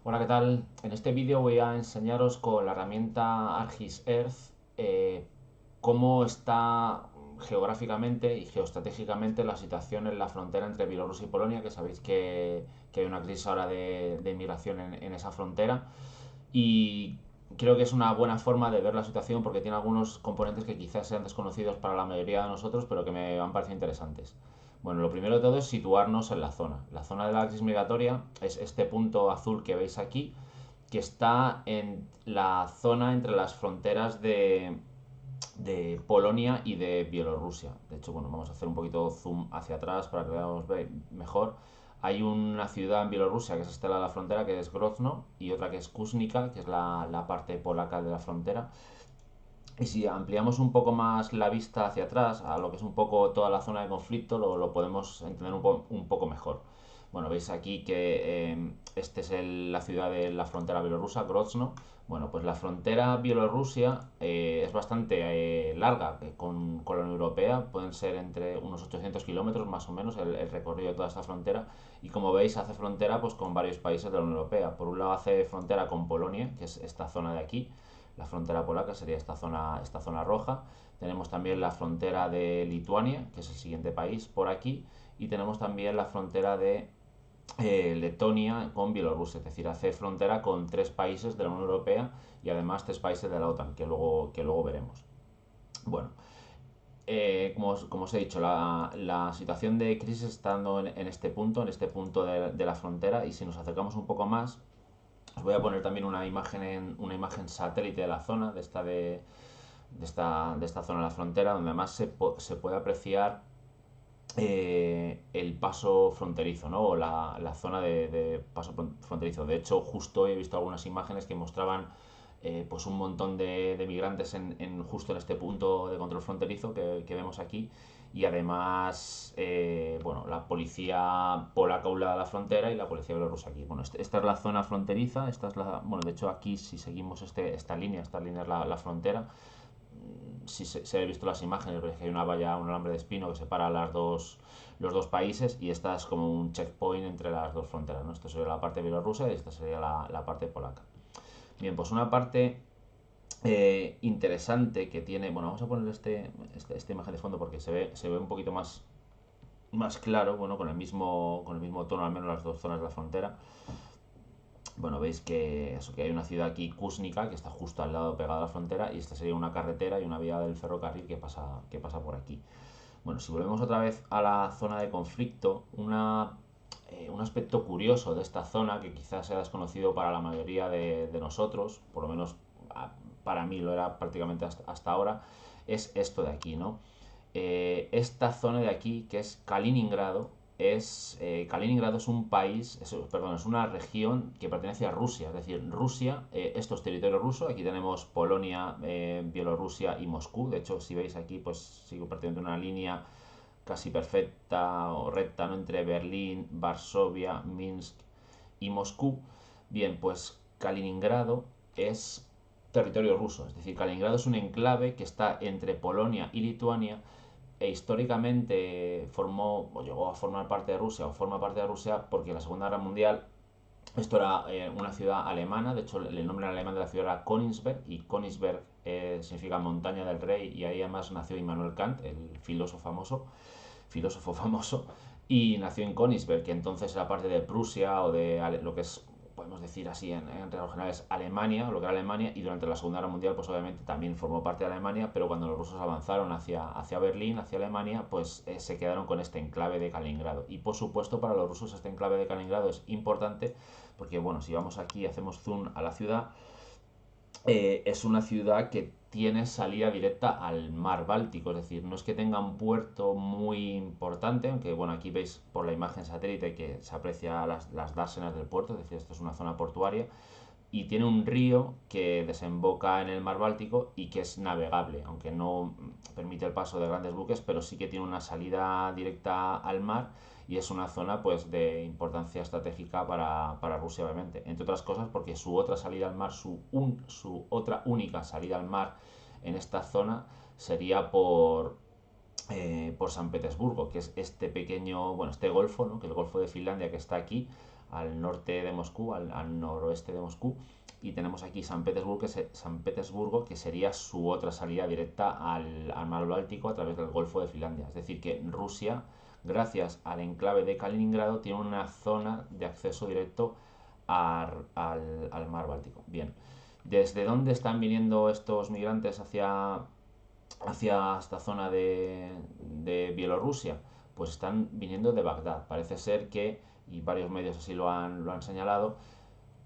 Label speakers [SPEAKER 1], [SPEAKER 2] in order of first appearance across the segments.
[SPEAKER 1] Hola, ¿qué tal? En este vídeo voy a enseñaros con la herramienta ArcGIS Earth cómo está geográficamente y geoestratégicamente la situación en la frontera entre Bielorrusia y Polonia, que sabéis que hay una crisis ahora de inmigración en esa frontera. Y creo que es una buena forma de ver la situación porque tiene algunos componentes que quizás sean desconocidos para la mayoría de nosotros, pero que me han parecido interesantes. Bueno, lo primero de todo es situarnos en la zona. La zona de la crisis migratoria es este punto azul que veis aquí, que está en la zona entre las fronteras de Polonia y de Bielorrusia. De hecho, bueno, vamos a hacer un poquito zoom hacia atrás para que veamos mejor. Hay una ciudad en Bielorrusia que es esta de la frontera, que es Grozno, y otra que es Kuznica, que es la parte polaca de la frontera. Y si ampliamos un poco más la vista hacia atrás, a lo que es un poco toda la zona de conflicto, lo podemos entender un poco mejor. Bueno, veis aquí que este es la ciudad de la frontera bielorrusa, Grozno. Bueno, pues la frontera Bielorrusia es bastante larga con la Unión Europea. Pueden ser entre unos 800 kilómetros más o menos el recorrido de toda esta frontera. Y como veis, hace frontera pues, con varios países de la Unión Europea. Por un lado hace frontera con Polonia, que es esta zona de aquí. La frontera polaca sería esta zona roja. Tenemos también la frontera de Lituania, que es el siguiente país por aquí. Y tenemos también la frontera de Letonia con Bielorrusia, es decir, hace frontera con tres países de la Unión Europea y además tres países de la OTAN, que luego veremos. Bueno, como os he dicho, la situación de crisis está dando en este punto de la frontera, y si nos acercamos un poco más, os voy a poner también una imagen satélite de la zona, de esta zona de la frontera, donde además se puede apreciar el paso fronterizo, ¿no? O la zona de paso fronterizo. De hecho, justo hoy he visto algunas imágenes que mostraban pues un montón de migrantes justo en este punto de control fronterizo que vemos aquí. Y además, bueno, la policía polaca a un lado de la frontera y la policía bielorrusa aquí. Bueno, esta es la zona fronteriza, bueno, de hecho aquí si seguimos esta línea es la frontera. Si se ha visto las imágenes, veis que hay una valla, un alambre de espino que separa los dos países, y esta es como un checkpoint entre las dos fronteras, ¿no? Esto sería la parte bielorrusa y esta sería la parte polaca. Bien, pues una parte interesante que tiene, bueno, vamos a poner esta imagen de fondo porque se ve un poquito más claro, bueno, con el mismo tono, al menos las dos zonas de la frontera. Bueno, veis que hay una ciudad aquí, Kuznica, que está justo al lado pegada a la frontera, y esta sería una carretera y una vía del ferrocarril que pasa por aquí. Bueno, si volvemos otra vez a la zona de conflicto, un aspecto curioso de esta zona, que quizás sea desconocido para la mayoría de nosotros, por lo menos para mí lo era prácticamente hasta ahora, es esto de aquí, ¿no? Esta zona de aquí, que es Kaliningrado, Kaliningrado es un país, perdón, es una región que pertenece a Rusia. Es decir, Rusia, esto es territorio ruso. Aquí tenemos Polonia, Bielorrusia y Moscú. De hecho, si veis aquí, pues sigo perteneciendo a una línea casi perfecta o recta, ¿no? Entre Berlín, Varsovia, Minsk y Moscú. Bien, pues Kaliningrado es territorio ruso. Es decir, Kaliningrado es un enclave que está entre Polonia y Lituania, e históricamente formó o llegó a formar parte de Rusia, o forma parte de Rusia, porque en la Segunda Guerra Mundial esto era una ciudad alemana. De hecho el nombre alemán de la ciudad era Königsberg, y Königsberg significa montaña del rey, y ahí además nació Immanuel Kant, el filósofo famoso, y nació en Königsberg, que entonces era parte de Prusia, o de lo que es, podemos decir así en términos generales, Alemania, o lo que era Alemania. Y durante la Segunda Guerra Mundial pues obviamente también formó parte de Alemania, pero cuando los rusos avanzaron hacia Berlín, hacia Alemania, pues se quedaron con este enclave de Kaliningrado. Y por supuesto para los rusos este enclave de Kaliningrado es importante porque, bueno, si vamos aquí y hacemos zoom a la ciudad, es una ciudad que tiene salida directa al mar Báltico. Es decir, no es que tenga un puerto muy importante, aunque bueno, aquí veis por la imagen satélite que se aprecia las dársenas del puerto. Es decir, esto es una zona portuaria, y tiene un río que desemboca en el mar Báltico y que es navegable, aunque no permite el paso de grandes buques, pero sí que tiene una salida directa al mar, y es una zona pues de importancia estratégica para Rusia, obviamente, entre otras cosas porque su otra salida al mar, su otra única salida al mar en esta zona sería por San Petersburgo, que es este pequeño, bueno, este golfo, ¿no? Que el Golfo de Finlandia, que está aquí al norte de Moscú, al noroeste de Moscú, y tenemos aquí San Petersburgo, que sería su otra salida directa al mar Báltico a través del Golfo de Finlandia. Es decir, que Rusia, gracias al enclave de Kaliningrado, tiene una zona de acceso directo al mar Báltico. Bien, ¿desde dónde están viniendo estos migrantes hacia esta zona de Bielorrusia? Pues están viniendo de Bagdad. Parece ser que, y varios medios así lo han señalado,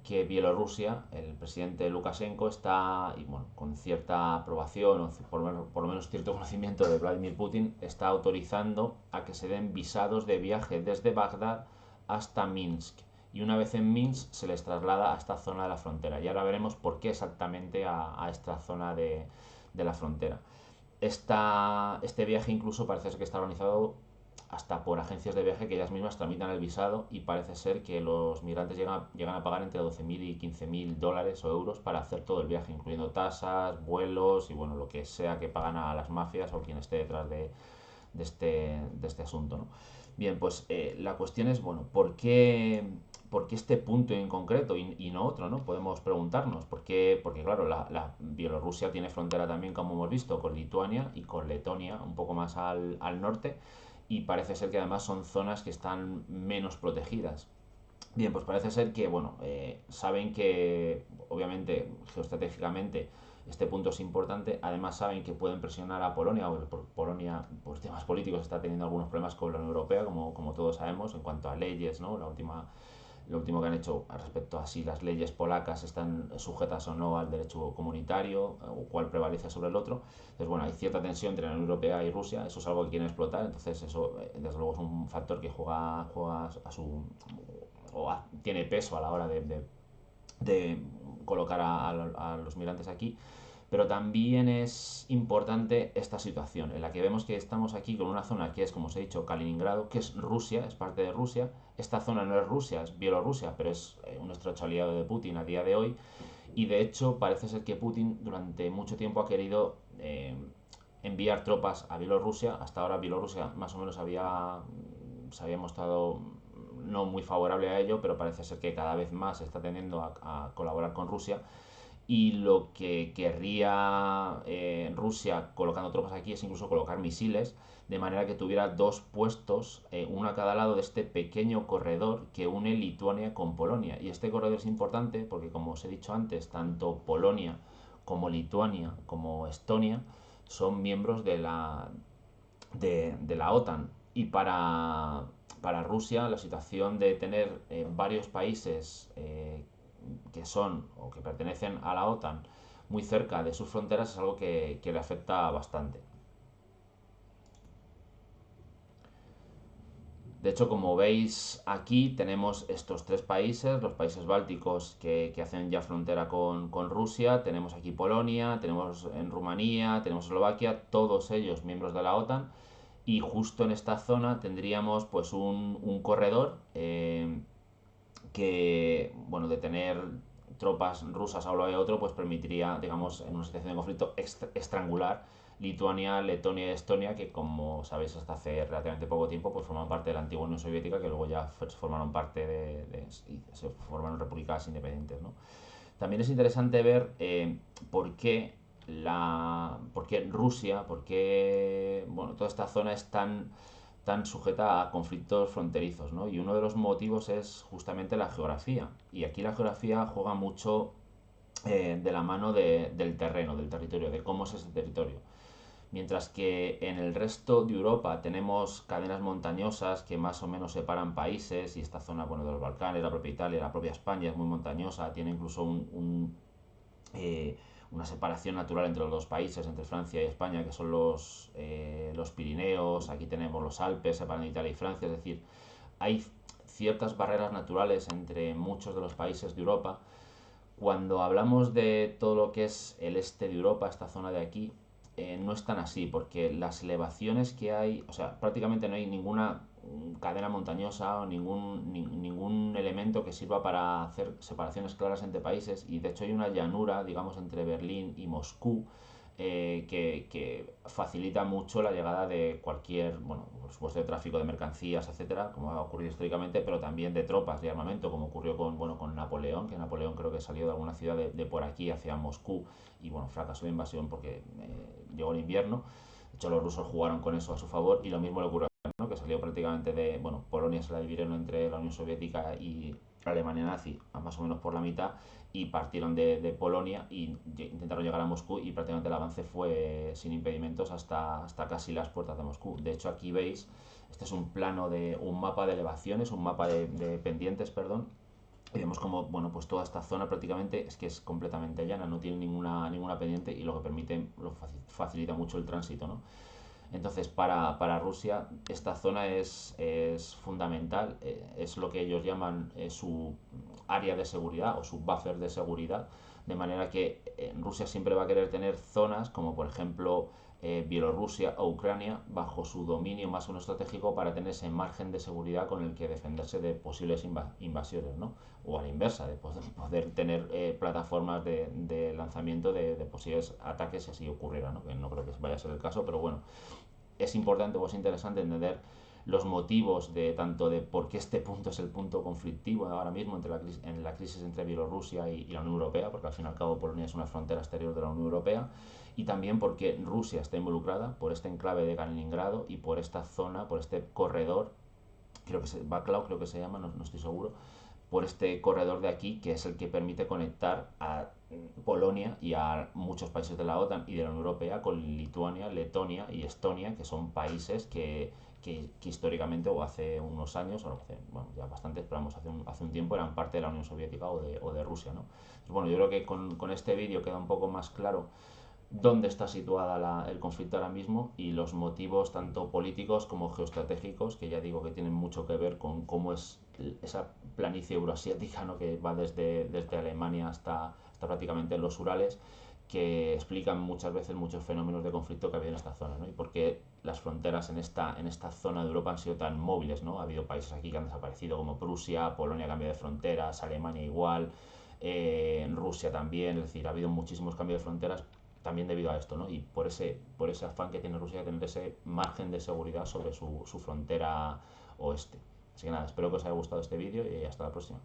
[SPEAKER 1] que Bielorrusia, el presidente Lukashenko, está, y bueno, con cierta aprobación, o por lo menos cierto conocimiento de Vladimir Putin, está autorizando a que se den visados de viaje desde Bagdad hasta Minsk. Y una vez en Minsk se les traslada a esta zona de la frontera. Y ahora veremos por qué exactamente a esta zona de la frontera. Este viaje incluso parece ser que está organizado hasta por agencias de viaje que ellas mismas tramitan el visado, y parece ser que los migrantes llegan a pagar entre 12.000 y 15.000 dólares o euros para hacer todo el viaje, incluyendo tasas, vuelos y bueno, lo que sea que pagan a las mafias o quien esté detrás de este asunto, ¿no? Bien, pues la cuestión es, bueno, ¿por qué este punto en concreto y no otro, ¿no? Podemos preguntarnos. ¿Por qué? Porque, claro, la Bielorrusia tiene frontera también, como hemos visto, con Lituania y con Letonia, un poco más al norte, y parece ser que además son zonas que están menos protegidas. Bien, pues parece ser que, bueno, saben que, obviamente, geoestratégicamente, este punto es importante. Además, saben que pueden presionar a Polonia, porque Polonia, por temas políticos, está teniendo algunos problemas con la Unión Europea, como todos sabemos, en cuanto a leyes, ¿no? Lo último que han hecho al respecto a si las leyes polacas están sujetas o no al derecho comunitario, o cuál prevalece sobre el otro. Entonces, bueno, hay cierta tensión entre la Unión Europea y Rusia, eso es algo que quieren explotar, entonces eso, desde luego, es un factor que juega a su tiene peso a la hora de colocar a los migrantes aquí. Pero también es importante esta situación en la que vemos que estamos aquí con una zona que es, como os he dicho, Kaliningrado, que es Rusia, es parte de Rusia. Esta zona no es Rusia, es Bielorrusia, pero es un estrecho aliado de Putin a día de hoy. Y de hecho parece ser que Putin durante mucho tiempo ha querido enviar tropas a Bielorrusia. Hasta ahora Bielorrusia más o menos se había mostrado no muy favorable a ello, pero parece ser que cada vez más está tendiendo a colaborar con Rusia. Y lo que querría Rusia colocando tropas aquí es incluso colocar misiles, de manera que tuviera dos puestos, uno a cada lado de este pequeño corredor que une Lituania con Polonia. Y este corredor es importante porque, como os he dicho antes, tanto Polonia como Lituania como Estonia son miembros de la OTAN. Y para Rusia la situación de tener varios países que son o que pertenecen a la OTAN muy cerca de sus fronteras es algo que le afecta bastante. De hecho, como veis aquí, tenemos estos tres países, los países bálticos que hacen ya frontera con Rusia, tenemos aquí Polonia, tenemos en Rumanía, tenemos Eslovaquia, todos ellos miembros de la OTAN, y justo en esta zona tendríamos pues un corredor que, bueno, de tener tropas rusas a un lado y a otro, pues permitiría, digamos, en una situación de conflicto, estrangular Lituania, Letonia y Estonia, que, como sabéis, hasta hace relativamente poco tiempo pues formaban parte de la antigua Unión Soviética, que luego ya formaron parte y se formaron repúblicas independientes, ¿no? También es interesante ver por qué Rusia, bueno, toda esta zona es tan sujeta a conflictos fronterizos, ¿no? Y uno de los motivos es justamente la geografía. Y aquí la geografía juega mucho de la mano del terreno, del territorio, de cómo es ese territorio. Mientras que en el resto de Europa tenemos cadenas montañosas que más o menos separan países, y esta zona, bueno, de los Balcanes, la propia Italia, la propia España es muy montañosa, tiene incluso una separación natural entre los dos países, entre Francia y España, que son los Pirineos. Aquí tenemos los Alpes separando Italia y Francia, es decir, hay ciertas barreras naturales entre muchos de los países de Europa. Cuando hablamos de todo lo que es el este de Europa, esta zona de aquí, no es tan así, porque las elevaciones que hay, o sea, prácticamente no hay ninguna cadena montañosa o ningún elemento que sirva para hacer separaciones claras entre países, y de hecho hay una llanura, digamos, entre Berlín y Moscú, que facilita mucho la llegada de cualquier, bueno, por supuesto de tráfico de mercancías, etcétera, como ha ocurrido históricamente, pero también de tropas, de armamento, como ocurrió con, bueno, con Napoleón, que Napoleón creo que salió de alguna ciudad de por aquí hacia Moscú y bueno, fracasó la invasión porque llegó el invierno. De hecho, los rusos jugaron con eso a su favor y lo mismo le ocurrió, ¿no? Que salió prácticamente de, bueno, Polonia se la dividieron entre la Unión Soviética y Alemania nazi, más o menos por la mitad, y partieron de Polonia y intentaron llegar a Moscú y prácticamente el avance fue sin impedimentos hasta casi las puertas de Moscú. De hecho, aquí veis, este es un plano de un mapa de elevaciones, un mapa de pendientes, perdón, y vemos como, bueno, pues toda esta zona prácticamente es que es completamente llana, no tiene ninguna pendiente y lo que permite, lo facilita mucho el tránsito, ¿no? Entonces, para Rusia, esta zona es fundamental, es lo que ellos llaman su área de seguridad o su buffer de seguridad, de manera que Rusia siempre va a querer tener zonas como, por ejemplo, Bielorrusia o Ucrania bajo su dominio más o menos estratégico para tener ese margen de seguridad con el que defenderse de posibles invasiones, ¿no? O a la inversa, de poder tener plataformas de lanzamiento de posibles ataques si así ocurriera, ¿no? Que no creo que vaya a ser el caso, pero bueno, es importante o es interesante entender los motivos de tanto de por qué este punto es el punto conflictivo ahora mismo en la crisis entre Bielorrusia y la Unión Europea, porque al fin y al cabo Polonia es una frontera exterior de la Unión Europea, y también porque Rusia está involucrada por este enclave de Kaliningrado y por esta zona, por este corredor, creo que es Baclau, creo que se llama, no estoy seguro, por este corredor de aquí, que es el que permite conectar a Polonia y a muchos países de la OTAN y de la Unión Europea con Lituania, Letonia y Estonia, que son países que históricamente o hace unos años, o hace, bueno, ya bastantes, pero vamos, hace un tiempo eran parte de la Unión Soviética o de Rusia, ¿no? Entonces, bueno, yo creo que con este vídeo queda un poco más claro dónde está situada el conflicto ahora mismo y los motivos tanto políticos como geoestratégicos, que ya digo que tienen mucho que ver con cómo es esa planicie euroasiática, ¿no? Que va desde Alemania hasta prácticamente los Urales, que explican muchas veces muchos fenómenos de conflicto que ha habido en esta zona, ¿no? Y por qué las fronteras en esta zona de Europa han sido tan móviles, ¿no? Ha habido países aquí que han desaparecido como Prusia, Polonia ha cambiado de fronteras, Alemania igual, Rusia también, es decir, ha habido muchísimos cambios de fronteras también debido a esto, ¿no? Y por ese afán que tiene Rusia de tener ese margen de seguridad sobre su frontera oeste. Así que nada, espero que os haya gustado este vídeo y hasta la próxima.